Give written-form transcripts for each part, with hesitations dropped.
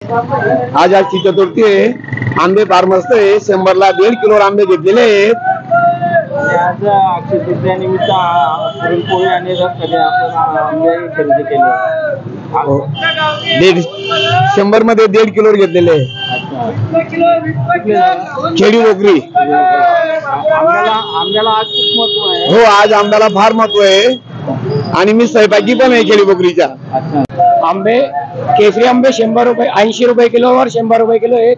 आज अक्षय चतुर्थी आहे. आंबे फार मस्त आहे. 100ला 1.5 किलो आंबे घेतलेले आहेत. आज अक्षय तृतीयानिमित्त पुरणपोळी आणि रसमध्ये आपण आंबे खरेदी केले. 100 मध्ये 1.5 किलो घेतलेले आहे. खेडी वोकरी. आंब्याला आज खूप महत्व आहे. हो, आज आंब्याला फार महत्व आहे आणि मी सहभागी पण आहे खेडी वोकरीच्या. आंबे केसरी आंबे 100 रुपये 80 रुपये किलोवर 100 रुपये किलो आहेत.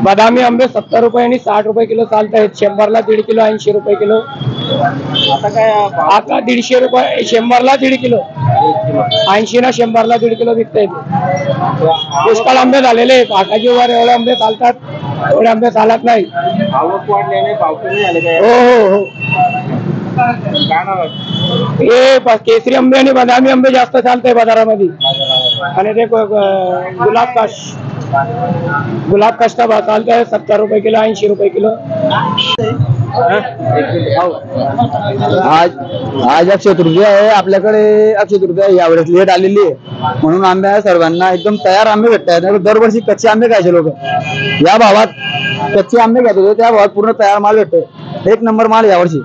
बदामी आंबे 70 रुपये आणि 60 रुपये किलो चालत आहेत. 100ला 1.5 किलो 80 रुपये किलो. आता काय आता 150 रुपये 100ला 1.5 किलो 80 ना 100ला 1.5 किलो विकता येते. पुष्कळ आंबे झालेले आहेत. आकाशी वर एवढे आंबे चालतात, एवढे आंबे चालत नाही. आवक वाढल्याने भाव कमी झाले काय? हो हो हो. काय नाव आहे? हे केसरी आंबे आणि बदामी आंबे जास्त चालतंय बाजारामध्ये. आणि ते गुलाब काष्टा भाव चालतंय 70 रुपये किलो 80 रुपये किलो. आज अक्षय तृतीया आहे. आपल्याकडे अक्षय तृतीया यावेळेस लेट आलेली आहे म्हणून आंबे सर्वांना एकदम तयार आंबे भेटतात. दरवर्षी कच्चे आंबे खायचे लोक. या भावात कच्चे आंबे घेत होते, त्या भावात पूर्ण तयार माल भेटतोय. 1 नंबर माल यावर्षी.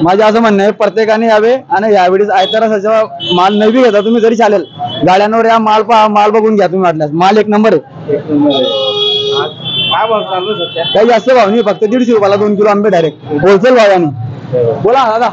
माझं असं म्हणणं आहे प्रत्येकाने यावे आणि यावेळेस आयताराचा माल नाही बी घेता तुम्ही तरी चालेल. गाड्यांवर या माल माल बघून घ्या तुम्ही. वाटल्यास माल 1 नंबर आहे. काय भाव चालू सध्या? काही जास्त भाव नाही, फक्त 150 रुपयाला 2 किलो आंबे डायरेक्ट होलसेल भावाने. बोला दादा.